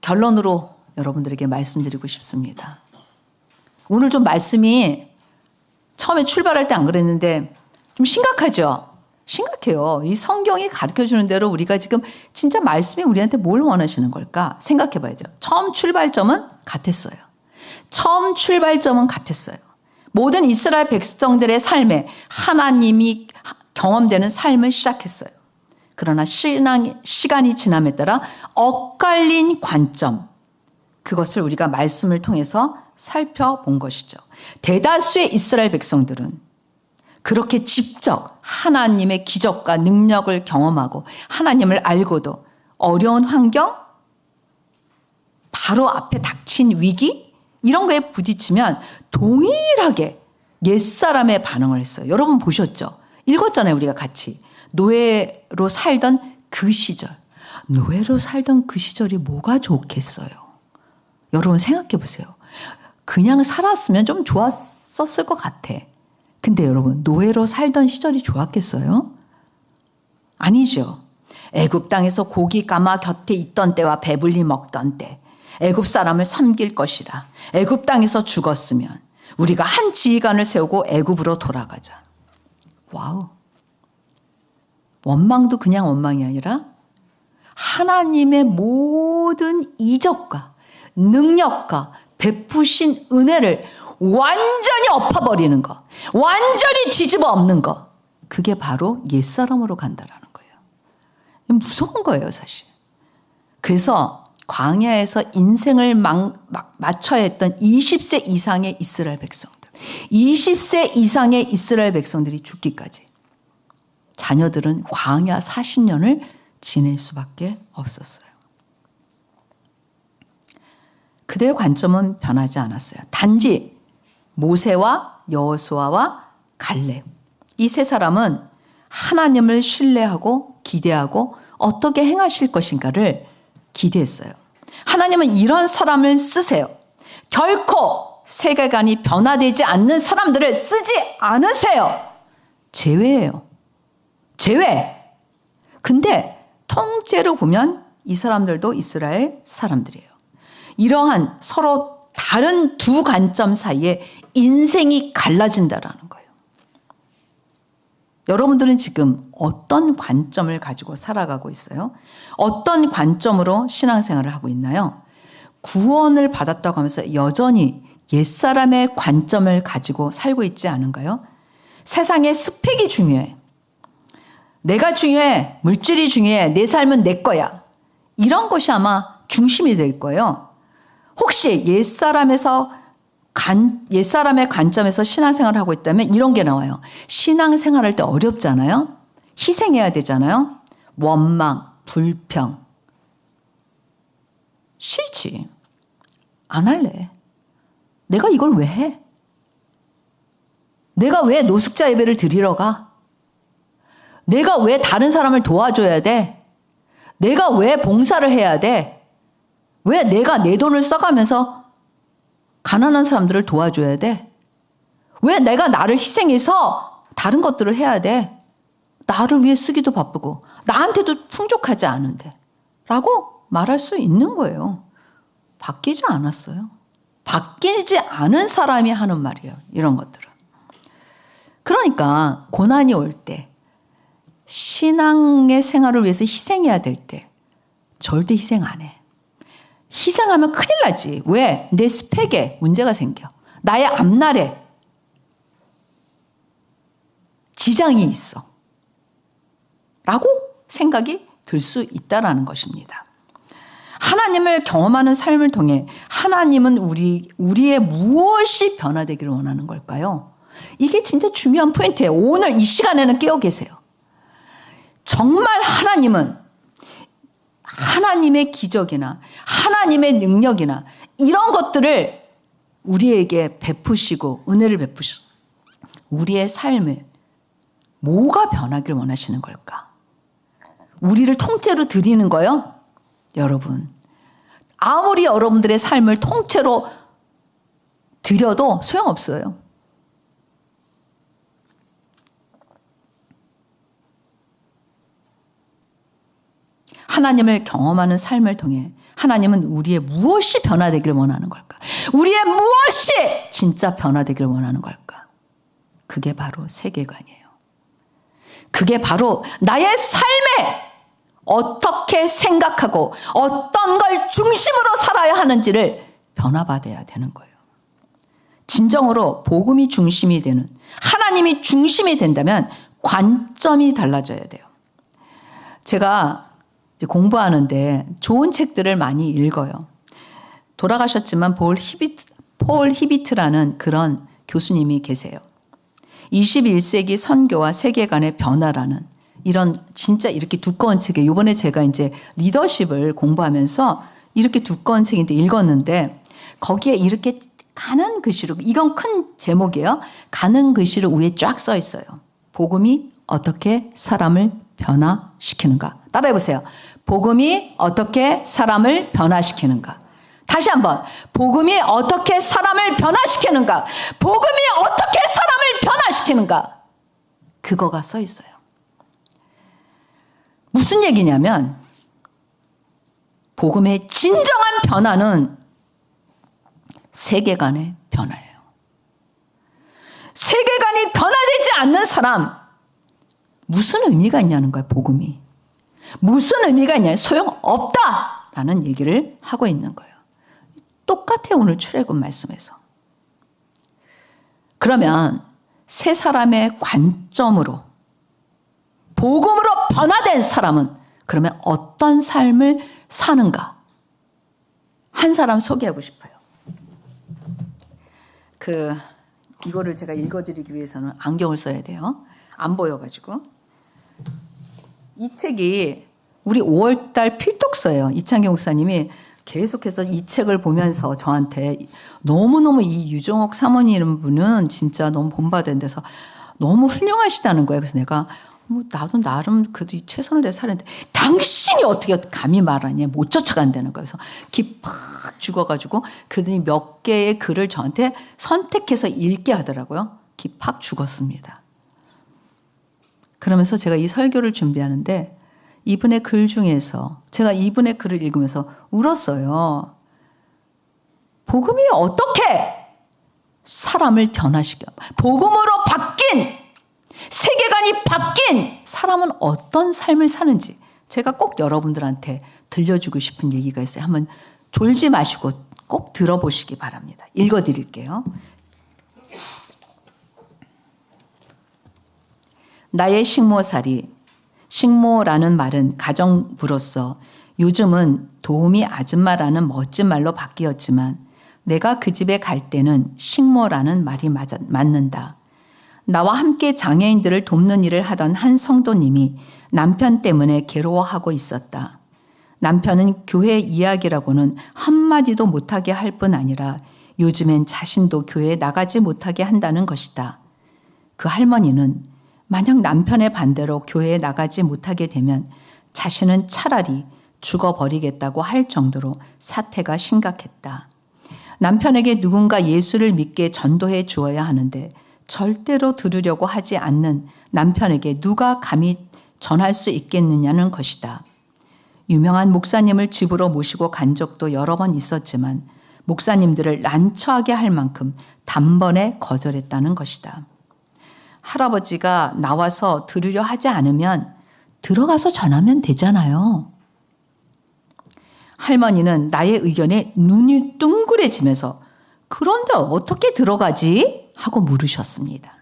결론으로 여러분들에게 말씀드리고 싶습니다. 오늘 좀 말씀이 처음에 출발할 때 안 그랬는데 좀 심각하죠? 심각해요. 이 성경이 가르쳐주는 대로 우리가 지금 진짜 말씀이 우리한테 뭘 원하시는 걸까 생각해 봐야 돼요. 처음 출발점은 같았어요. 처음 출발점은 같았어요. 모든 이스라엘 백성들의 삶에 하나님이 경험되는 삶을 시작했어요. 그러나 시간이 지남에 따라 엇갈린 관점, 그것을 우리가 말씀을 통해서 살펴본 것이죠. 대다수의 이스라엘 백성들은 그렇게 직접 하나님의 기적과 능력을 경험하고 하나님을 알고도 어려운 환경, 바로 앞에 닥친 위기, 이런 거에 부딪히면 동일하게 옛사람의 반응을 했어요. 여러분 보셨죠? 읽었잖아요, 우리가 같이. 노예로 살던 그 시절. 노예로 살던 그 시절이 뭐가 좋겠어요? 여러분 생각해 보세요. 그냥 살았으면 좀 좋았었을 것 같아. 근데 여러분, 노예로 살던 시절이 좋았겠어요? 아니죠. 애굽 땅에서 고기 까마 곁에 있던 때와 배불리 먹던 때, 애굽 사람을 섬길 것이라. 애굽 땅에서 죽었으면 우리가 한 지휘관을 세우고 애굽으로 돌아가자. 와우. 원망도 그냥 원망이 아니라 하나님의 모든 이적과 능력과 베푸신 은혜를 완전히 엎어버리는 거, 완전히 뒤집어 엎는 거, 그게 바로 옛사람으로 간다라는 거예요. 무서운 거예요, 사실. 그래서 광야에서 인생을 맞춰야 했던 20세 이상의 이스라엘 백성들, 20세 이상의 이스라엘 백성들이 죽기까지 자녀들은 광야 40년을 지낼 수밖에 없었어요. 그들의 관점은 변하지 않았어요. 단지 모세와 여호수아와 갈렙, 이 세 사람은 하나님을 신뢰하고 기대하고 어떻게 행하실 것인가를 기대했어요. 하나님은 이런 사람을 쓰세요. 결코 세계관이 변화되지 않는 사람들을 쓰지 않으세요. 제외예요. 제외. 근데 통째로 보면 이 사람들도 이스라엘 사람들이에요. 이러한 서로 다른 두 관점 사이에 인생이 갈라진다라는 거예요. 여러분들은 지금 어떤 관점을 가지고 살아가고 있어요? 어떤 관점으로 신앙생활을 하고 있나요? 구원을 받았다고 하면서 여전히 옛사람의 관점을 가지고 살고 있지 않은가요? 세상에 스펙이 중요해. 내가 중요해. 물질이 중요해. 내 삶은 내 거야. 이런 것이 아마 중심이 될 거예요. 혹시 옛사람의 관점에서 신앙생활을 하고 있다면 이런 게 나와요. 신앙생활할 때 어렵잖아요. 희생해야 되잖아요. 원망, 불평. 싫지. 안 할래. 내가 이걸 왜 해? 내가 왜 노숙자 예배를 드리러 가? 내가 왜 다른 사람을 도와줘야 돼? 내가 왜 봉사를 해야 돼? 왜 내가 내 돈을 써가면서 가난한 사람들을 도와줘야 돼? 왜 내가 나를 희생해서 다른 것들을 해야 돼? 나를 위해 쓰기도 바쁘고 나한테도 풍족하지 않은데 라고 말할 수 있는 거예요. 바뀌지 않았어요. 바뀌지 않은 사람이 하는 말이에요. 이런 것들은. 그러니까 고난이 올 때, 신앙의 생활을 위해서 희생해야 될 때 절대 희생 안 해. 희생하면 큰일 나지. 왜? 내 스펙에 문제가 생겨. 나의 앞날에 지장이 있어. 라고 생각이 들 수 있다라는 것입니다. 하나님을 경험하는 삶을 통해 하나님은 우리의 무엇이 변화되기를 원하는 걸까요? 이게 진짜 중요한 포인트예요. 오늘 이 시간에는 깨어 계세요. 정말 하나님은 하나님의 기적이나 하나님의 능력이나 이런 것들을 우리에게 베푸시고 은혜를 베푸시고 우리의 삶을 뭐가 변하길 원하시는 걸까? 우리를 통째로 드리는 거요? 여러분, 아무리 여러분들의 삶을 통째로 드려도 소용없어요. 하나님을 경험하는 삶을 통해 하나님은 우리의 무엇이 변화되길 원하는 걸까? 우리의 무엇이 진짜 변화되길 원하는 걸까? 그게 바로 세계관이에요. 그게 바로 나의 삶에 어떻게 생각하고 어떤 걸 중심으로 살아야 하는지를 변화받아야 되는 거예요. 진정으로 복음이 중심이 되는, 하나님이 중심이 된다면 관점이 달라져야 돼요. 제가 공부하는데 좋은 책들을 많이 읽어요. 돌아가셨지만 폴 히비트라는 그런 교수님이 계세요. 21세기 선교와 세계관의 변화라는 이런 진짜 이렇게 두꺼운 책에, 이번에 제가 이제 리더십을 공부하면서 이렇게 두꺼운 책인데 읽었는데 거기에 이렇게 가는 글씨로, 이건 큰 제목이에요. 가는 글씨로 위에 쫙 써 있어요. 복음이 어떻게 사람을 변화시키는가. 따라해 보세요. 복음이 어떻게 사람을 변화시키는가. 다시 한번. 복음이 어떻게 사람을 변화시키는가. 복음이 어떻게 사람을 변화시키는가. 그거가 써 있어요. 무슨 얘기냐면 복음의 진정한 변화는 세계관의 변화예요. 세계관이 변화되지 않는 사람, 무슨 의미가 있냐는 거예요. 복음이. 무슨 의미가 있냐. 소용없다라는 얘기를 하고 있는 거예요. 똑같아요. 오늘 출애굽 말씀에서. 그러면 세 사람의 관점으로 복음으로 변화된 사람은 그러면 어떤 삶을 사는가? 한 사람 소개하고 싶어요. 이거를 제가 읽어드리기 위해서는 안경을 써야 돼요. 안 보여가지고. 이 책이 우리 5월달 필독서예요. 이창경 목사님이 계속해서 이 책을 보면서 저한테 너무너무 이 유정옥 사모님 분은 진짜 너무 본받은 데서 너무 훌륭하시다는 거예요. 그래서 내가 나도 나름 그래도 최선을 다해서 살았는데 당신이 어떻게 감히 말하냐. 못 쫓아간다는 거예요. 그래서 기 팍 죽어가지고 그들이 몇 개의 글을 저한테 선택해서 읽게 하더라고요. 기 팍 죽었습니다. 그러면서 제가 이 설교를 준비하는데 이분의 글 중에서 제가 이분의 글을 읽으면서 울었어요. 복음이 어떻게 사람을 변화시켜? 복음으로 바뀐, 세계관이 바뀐 사람은 어떤 삶을 사는지 제가 꼭 여러분들한테 들려주고 싶은 얘기가 있어요. 한번 졸지 마시고 꼭 들어보시기 바랍니다. 읽어드릴게요. 나의 식모살이. 식모라는 말은 가정부로서 요즘은 도우미 아줌마라는 멋진 말로 바뀌었지만 내가 그 집에 갈 때는 식모라는 말이 맞는다. 나와 함께 장애인들을 돕는 일을 하던 한 성도님이 남편 때문에 괴로워하고 있었다. 남편은 교회 이야기라고는 한마디도 못하게 할 뿐 아니라 요즘엔 자신도 교회에 나가지 못하게 한다는 것이다. 그 할머니는 만약 남편의 반대로 교회에 나가지 못하게 되면 자신은 차라리 죽어버리겠다고 할 정도로 사태가 심각했다. 남편에게 누군가 예수를 믿게 전도해 주어야 하는데 절대로 들으려고 하지 않는 남편에게 누가 감히 전할 수 있겠느냐는 것이다. 유명한 목사님을 집으로 모시고 간 적도 여러 번 있었지만 목사님들을 난처하게 할 만큼 단번에 거절했다는 것이다. 할아버지가 나와서 들으려 하지 않으면 들어가서 전하면 되잖아요. 할머니는 나의 의견에 눈이 둥그레지면서 그런데 어떻게 들어가지? 하고 물으셨습니다.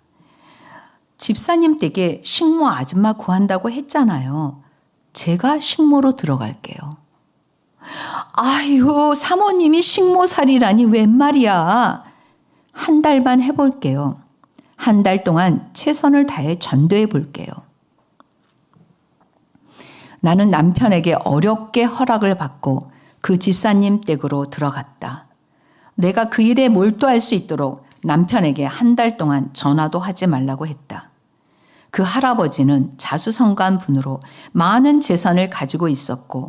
집사님 댁에 식모 아줌마 구한다고 했잖아요. 제가 식모로 들어갈게요. 아유, 사모님이 식모살이라니 웬 말이야. 한 달만 해볼게요. 한 달 동안 최선을 다해 전도해 볼게요. 나는 남편에게 어렵게 허락을 받고 그 집사님 댁으로 들어갔다. 내가 그 일에 몰두할 수 있도록 남편에게 한 달 동안 전화도 하지 말라고 했다. 그 할아버지는 자수성가한 분으로 많은 재산을 가지고 있었고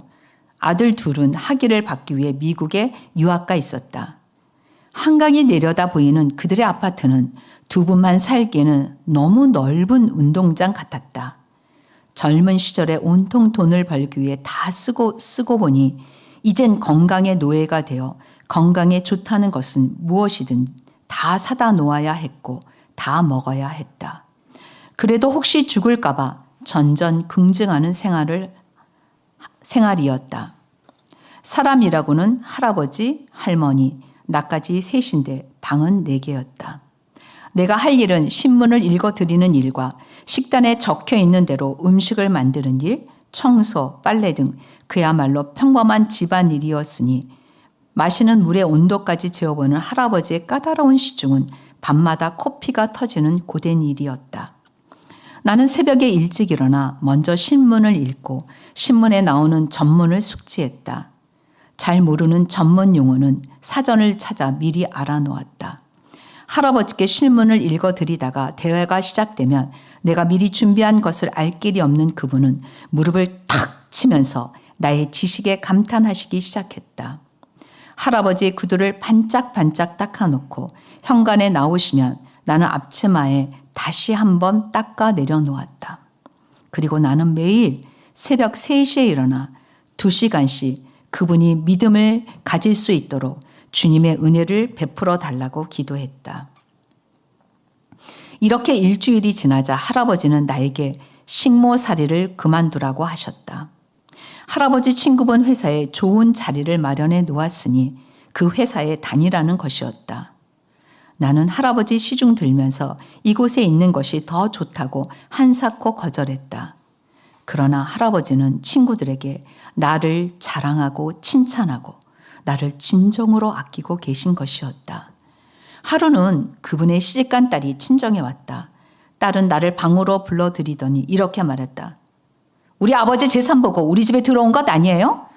아들 둘은 학위를 받기 위해 미국에 유학가 있었다. 한강이 내려다 보이는 그들의 아파트는 두 분만 살기에는 너무 넓은 운동장 같았다. 젊은 시절에 온통 돈을 벌기 위해 다 쓰고 보니 이젠 건강의 노예가 되어 건강에 좋다는 것은 무엇이든 다 사다 놓아야 했고 다 먹어야 했다. 그래도 혹시 죽을까 봐 전전긍긍하는 생활이었다. 사람이라고는 할아버지, 할머니, 나까지 셋인데 방은 4개였다. 내가 할 일은 신문을 읽어드리는 일과 식단에 적혀 있는 대로 음식을 만드는 일, 청소, 빨래 등 그야말로 평범한 집안일이었으니 마시는 물의 온도까지 재어보는 할아버지의 까다로운 시중은 밤마다 코피가 터지는 고된 일이었다. 나는 새벽에 일찍 일어나 먼저 신문을 읽고 신문에 나오는 전문을 숙지했다. 잘 모르는 전문 용어는 사전을 찾아 미리 알아놓았다. 할아버지께 신문을 읽어드리다가 대화가 시작되면 내가 미리 준비한 것을 알 길이 없는 그분은 무릎을 탁 치면서 나의 지식에 감탄하시기 시작했다. 할아버지의 구두를 반짝반짝 닦아놓고 현관에 나오시면 나는 앞치마에 다시 한번 닦아 내려놓았다. 그리고 나는 매일 새벽 3시에 일어나 2시간씩 그분이 믿음을 가질 수 있도록 주님의 은혜를 베풀어 달라고 기도했다. 이렇게 일주일이 지나자 할아버지는 나에게 식모살이를 그만두라고 하셨다. 할아버지 친구분 회사에 좋은 자리를 마련해 놓았으니 그 회사에 다니라는 것이었다. 나는 할아버지 시중 들면서 이곳에 있는 것이 더 좋다고 한사코 거절했다. 그러나 할아버지는 친구들에게 나를 자랑하고 칭찬하고 나를 진정으로 아끼고 계신 것이었다. 하루는 그분의 시집간 딸이 친정에 왔다. 딸은 나를 방으로 불러들이더니 이렇게 말했다. 우리 아버지 재산 보고 우리 집에 들어온 것 아니에요?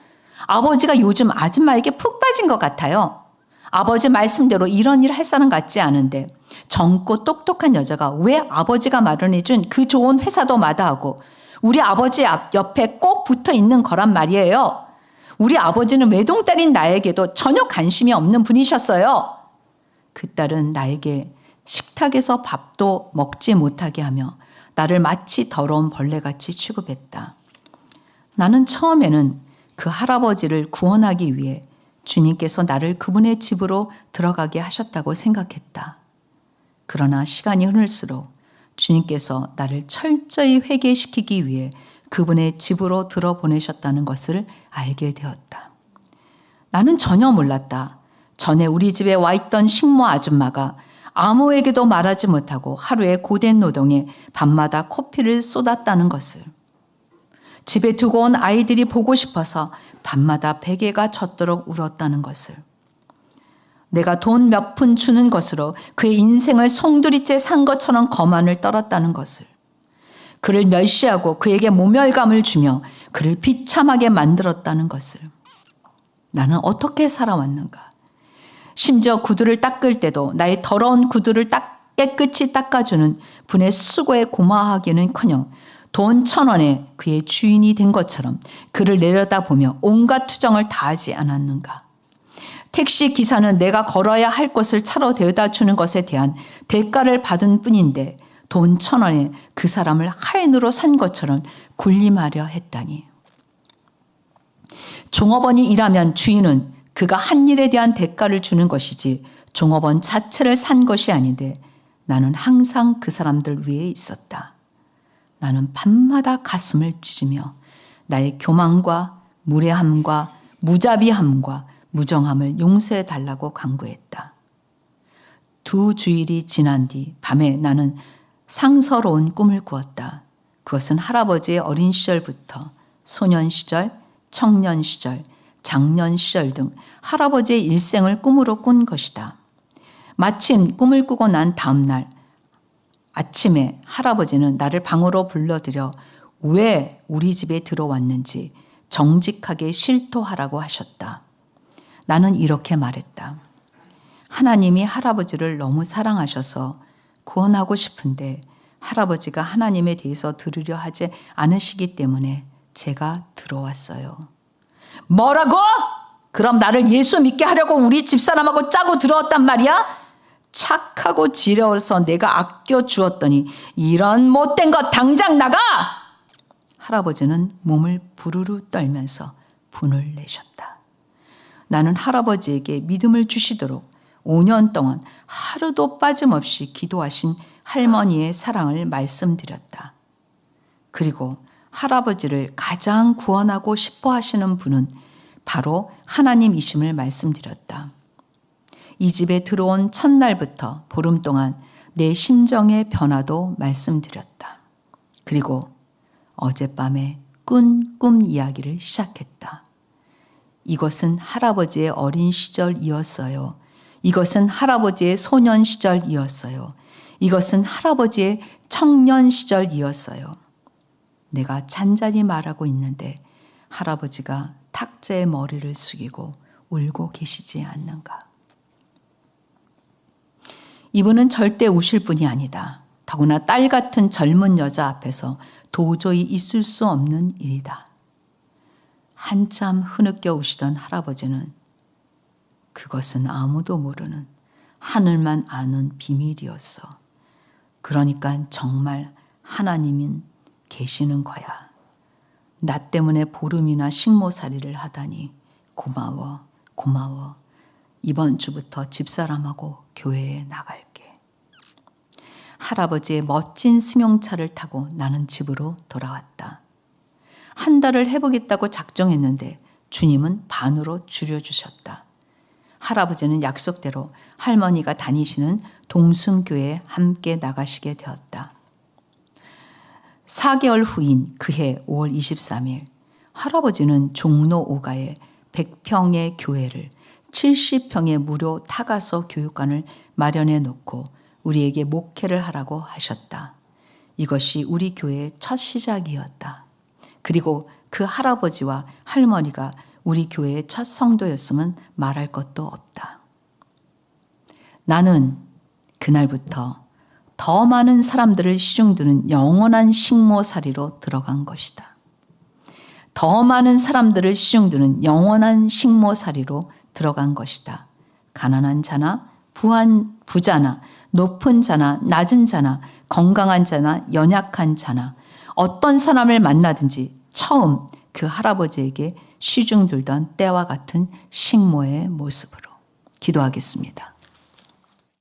아버지가 요즘 아줌마에게 푹 빠진 것 같아요. 아버지 말씀대로 이런 일 할 사람 같지 않은데 젊고 똑똑한 여자가 왜 아버지가 마련해준 그 좋은 회사도 마다하고 우리 아버지 옆에 꼭 붙어 있는 거란 말이에요. 우리 아버지는 외동딸인 나에게도 전혀 관심이 없는 분이셨어요. 그 딸은 나에게 식탁에서 밥도 먹지 못하게 하며 나를 마치 더러운 벌레같이 취급했다. 나는 처음에는 그 할아버지를 구원하기 위해 주님께서 나를 그분의 집으로 들어가게 하셨다고 생각했다. 그러나 시간이 흐를수록 주님께서 나를 철저히 회개시키기 위해 그분의 집으로 들어보내셨다는 것을 알게 되었다. 나는 전혀 몰랐다. 전에 우리 집에 와 있던 식모 아줌마가 아무에게도 말하지 못하고 하루에 고된 노동에 밤마다 코피를 쏟았다는 것을. 집에 두고 온 아이들이 보고 싶어서 밤마다 베개가 젖도록 울었다는 것을. 내가 돈 몇 푼 주는 것으로 그의 인생을 송두리째 산 것처럼 거만을 떨었다는 것을. 그를 멸시하고 그에게 모멸감을 주며 그를 비참하게 만들었다는 것을. 나는 어떻게 살아왔는가? 심지어 구두를 닦을 때도 나의 더러운 구두를 깨끗이 닦아주는 분의 수고에 고마워하기는커녕 돈 1,000원에 그의 주인이 된 것처럼 그를 내려다보며 온갖 투정을 다하지 않았는가? 택시 기사는 내가 걸어야 할 곳을 차로 데려다 주는 것에 대한 대가를 받은 뿐인데 돈 1,000원에 그 사람을 하인으로 산 것처럼 군림하려 했다니. 종업원이 일하면 주인은 그가 한 일에 대한 대가를 주는 것이지 종업원 자체를 산 것이 아닌데 나는 항상 그 사람들 위에 있었다. 나는 밤마다 가슴을 찢으며 나의 교만과 무례함과 무자비함과 무정함을 용서해 달라고 간구했다. 2주일이 지난 뒤 밤에 나는 상서로운 꿈을 꾸었다. 그것은 할아버지의 어린 시절부터 소년 시절, 청년 시절, 장년 시절 등 할아버지의 일생을 꿈으로 꾼 것이다. 마침 꿈을 꾸고 난 다음 날 아침에 할아버지는 나를 방으로 불러들여 왜 우리 집에 들어왔는지 정직하게 실토하라고 하셨다. 나는 이렇게 말했다. 하나님이 할아버지를 너무 사랑하셔서 구원하고 싶은데 할아버지가 하나님에 대해서 들으려 하지 않으시기 때문에 제가 들어왔어요. 뭐라고? 그럼 나를 예수 믿게 하려고 우리 집사람하고 짜고 들어왔단 말이야? 착하고 지려워서 내가 아껴주었더니 이런 못된 것 당장 나가! 할아버지는 몸을 부르르 떨면서 분을 내셨다. 나는 할아버지에게 믿음을 주시도록 5년 동안 하루도 빠짐없이 기도하신 할머니의 사랑을 말씀드렸다. 그리고 할아버지를 가장 구원하고 싶어 하시는 분은 바로 하나님이심을 말씀드렸다. 이 집에 들어온 첫날부터 보름 동안 내 심정의 변화도 말씀드렸다. 그리고 어젯밤에 꾼 꿈 이야기를 시작했다. 이것은 할아버지의 어린 시절이었어요. 이것은 할아버지의 소년 시절이었어요. 이것은 할아버지의 청년 시절이었어요. 내가 잔잔히 말하고 있는데 할아버지가 탁자에 머리를 숙이고 울고 계시지 않는가. 이분은 절대 우실 분이 아니다. 더구나 딸 같은 젊은 여자 앞에서 도저히 있을 수 없는 일이다. 한참 흐느껴 우시던 할아버지는 그것은 아무도 모르는 하늘만 아는 비밀이었어. 그러니까 정말 하나님은 계시는 거야. 나 때문에 보름이나 식모살이를 하다니 고마워, 고마워. 이번 주부터 집사람하고 교회에 나갈게. 할아버지의 멋진 승용차를 타고 나는 집으로 돌아왔다. 한 달을 해보겠다고 작정했는데 주님은 반으로 줄여주셨다. 할아버지는 약속대로 할머니가 다니시는 동순교회에 함께 나가시게 되었다. 4개월 후인 그해 5월 23일 할아버지는 종로 5가에 100평의 교회를 70평의 무료 타가서 교육관을 마련해 놓고 우리에게 목회를 하라고 하셨다. 이것이 우리 교회의 첫 시작이었다. 그리고 그 할아버지와 할머니가 우리 교회의 첫 성도였으면 말할 것도 없다. 나는 그날부터 더 많은 사람들을 시중드는 영원한 식모살이로 들어간 것이다. 더 많은 사람들을 시중드는 영원한 식모살이로 들어간 것이다. 가난한 자나 부자나 높은 자나 낮은 자나 건강한 자나 연약한 자나 어떤 사람을 만나든지 처음 그 할아버지에게 시중들던 때와 같은 식모의 모습으로. 기도하겠습니다.